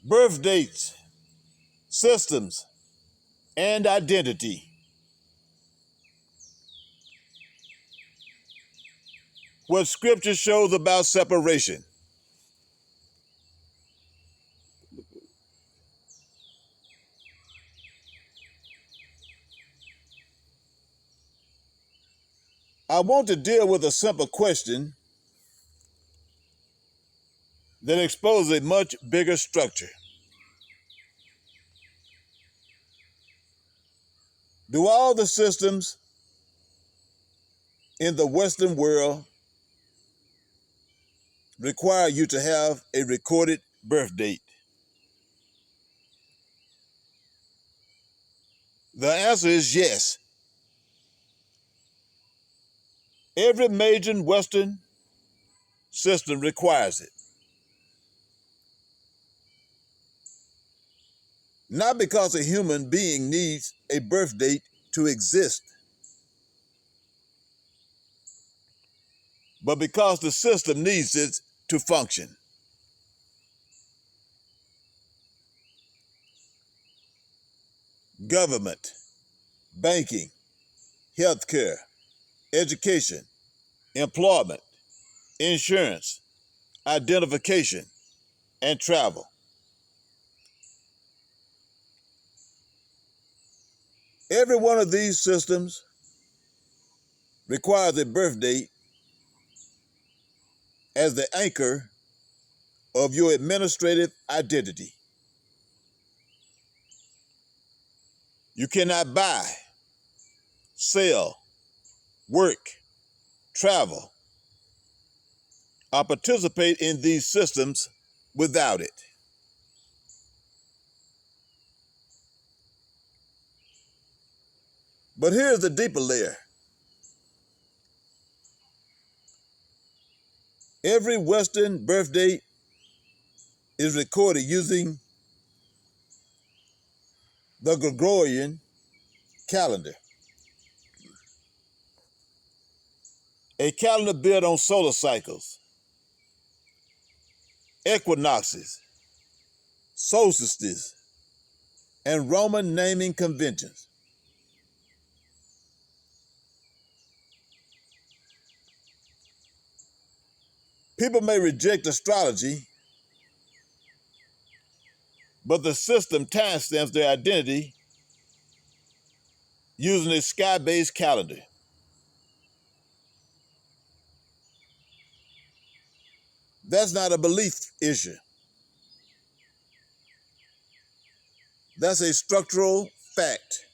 birth dates, systems, and identity. What scripture shows about separation. I want to deal with a simple question that exposes a much bigger structure. Do all the systems in the Western world require you to have a recorded birth date? The answer is yes. Every major Western system requires it. Not because a human being needs a birth date to exist, but because the system needs it to function. Government, banking, healthcare, education, employment, insurance, identification, and travel. Every one of these systems requires a birth date as the anchor of your administrative identity. You cannot buy, sell, work, travel, or participate in these systems without it. But here's the deeper layer. Every Western birth date is recorded using the Gregorian calendar, a calendar built on solar cycles, equinoxes, solstices, and Roman naming conventions. People may reject astrology, but the system timestamps their identity using a sky-based calendar. That's not a belief issue. That's a structural fact.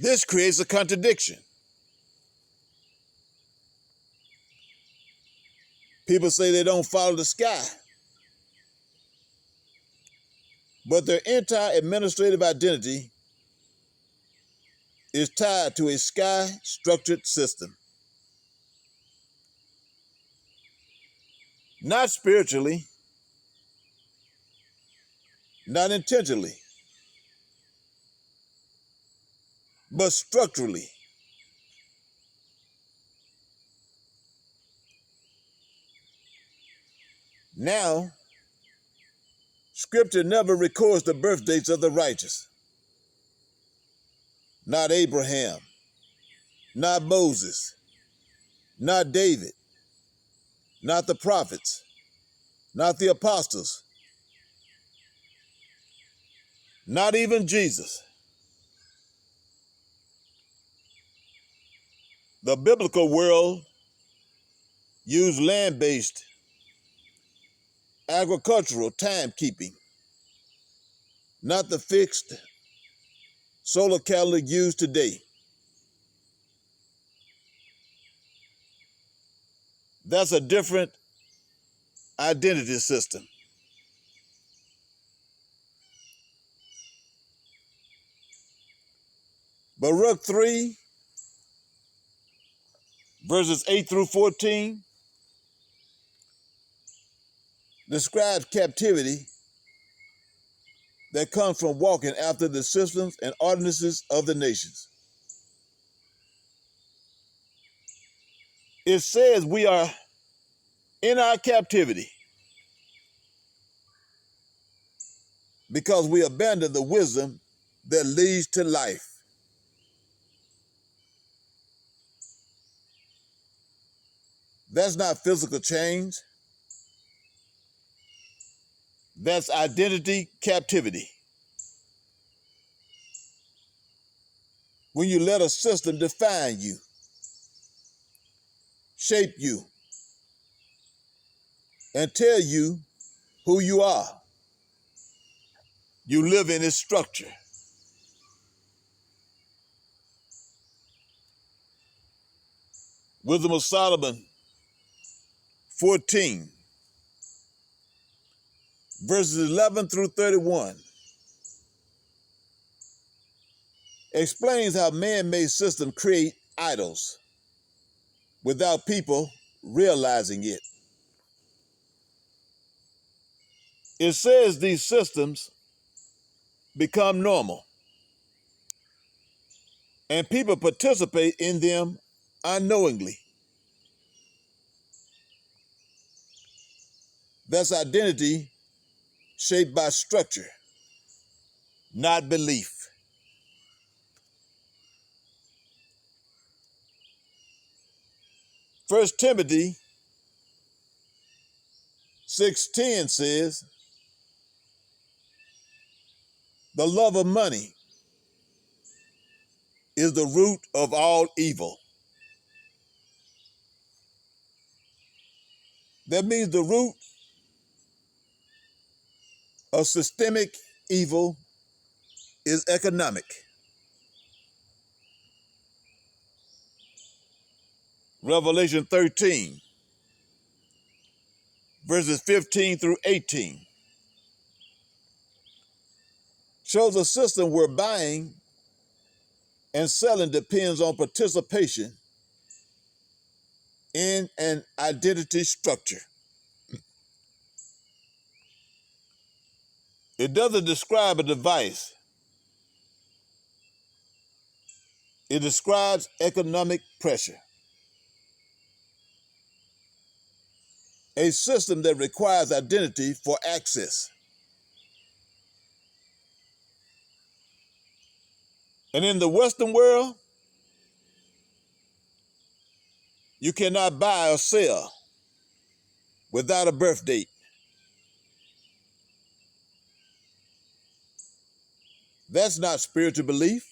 This creates a contradiction. People say they don't follow the sky, but their entire administrative identity is tied to a sky-structured system. Not spiritually, not intentionally, but structurally. Now, Scripture never records the birth dates of the righteous. Not Abraham, not Moses, not David, not the prophets, not the apostles, not even Jesus. The biblical world used land-based agricultural timekeeping, not the fixed solar calendar used today. That's a different identity system. Baruch 3, verses 8 through 14, describes captivity that comes from walking after the systems and ordinances of the nations. It says we are in our captivity because we abandon the wisdom that leads to life. That's not physical change. That's identity captivity. When you let a system define you, shape you, and tell you who you are, you live in its structure. Wisdom of Solomon 14, verses 11 through 31, explains how man-made systems create idols without people realizing it. It says these systems become normal and people participate in them unknowingly. That's identity shaped by structure, not belief. 1 Timothy 6:10 says, the love of money is the root of all evil. That means the root of systemic evil is economic. Revelation 13, verses 15 through 18, shows a system where buying and selling depends on participation in an identity structure. It doesn't describe a device. It describes economic pressure. A system that requires identity for access. And in the Western world, you cannot buy or sell without a birth date. That's not spiritual belief.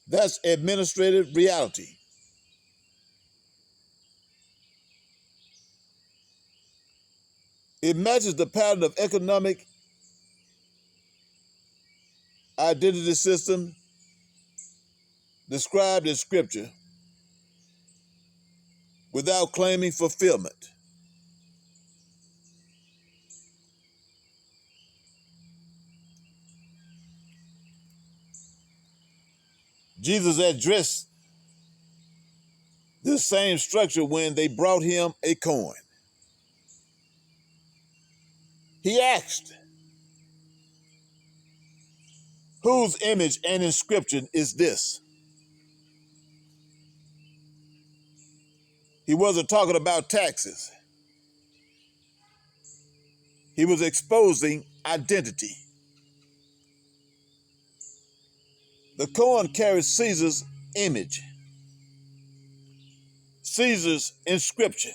That's administrative reality. It matches the pattern of economic identity system described in Scripture without claiming fulfillment. Jesus addressed this same structure when they brought him a coin. He asked, whose image and inscription is this? He wasn't talking about taxes. He was exposing identity. The coin carries Caesar's image, Caesar's inscription,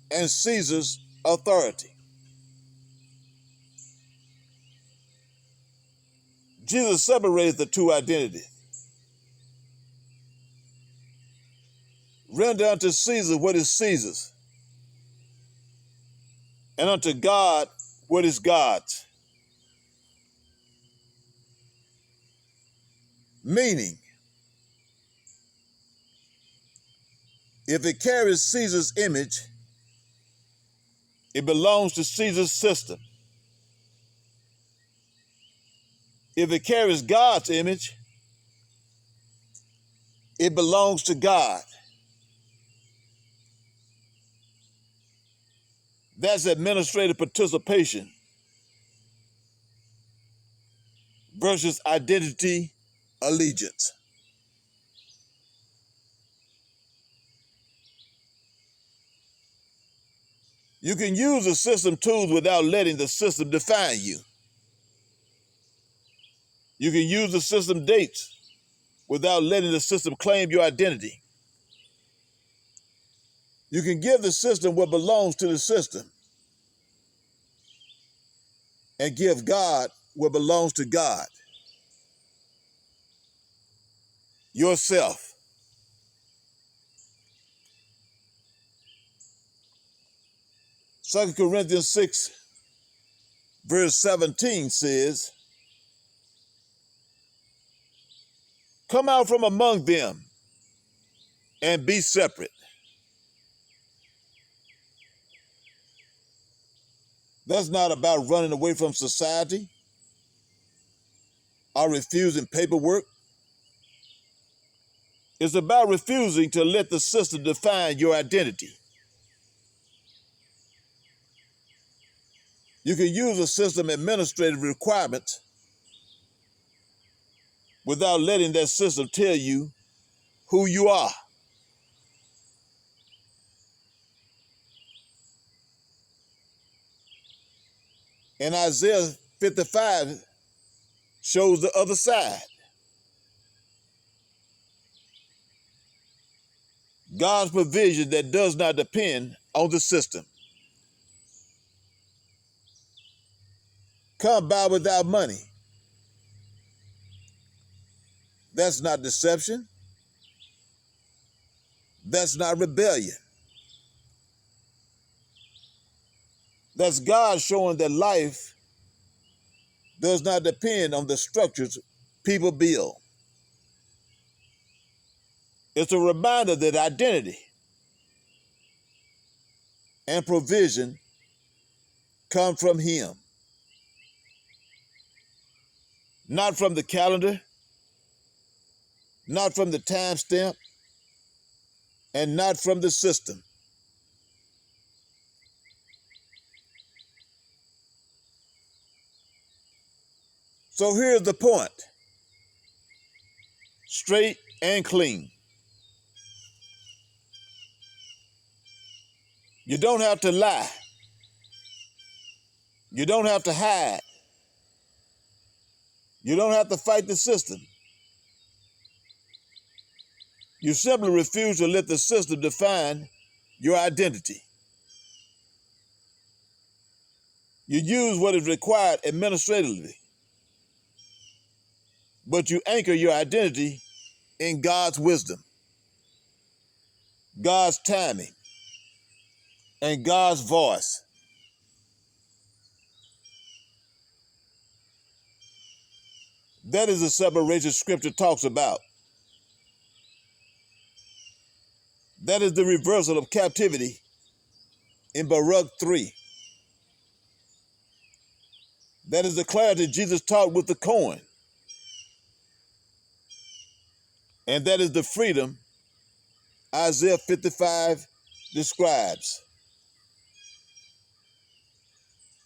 and Caesar's authority. Jesus separated the two identities. Render unto Caesar what is Caesar's, and unto God what is God's. Meaning, if it carries Caesar's image, it belongs to Caesar's system. If it carries God's image, it belongs to God. That's administrative participation versus identity allegiance. You can use the system tools without letting the system define you. You can use the system dates without letting the system claim your identity. You can give the system what belongs to the system and give God what belongs to God, yourself. Second Corinthians 6, verse 17 says, come out from among them and be separate. That's not about running away from society or refusing paperwork. It's about refusing to let the system define your identity. You can use a system administrative requirements without letting that system tell you who you are. And Isaiah 55 shows the other side. God's provision that does not depend on the system. Come by without money. That's not deception. That's not rebellion. That's God showing that life does not depend on the structures people build. It's a reminder that identity and provision come from Him, not from the calendar, not from the timestamp, and not from the system. So here's the point, straight and clean. You don't have to lie. You don't have to hide. You don't have to fight the system. You simply refuse to let the system define your identity. You use what is required administratively, but you anchor your identity in God's wisdom, God's timing, and God's voice. That is the separation Scripture talks about. That is the reversal of captivity in Baruch 3. That is the clarity Jesus taught with the coin. And that is the freedom Isaiah 55 describes.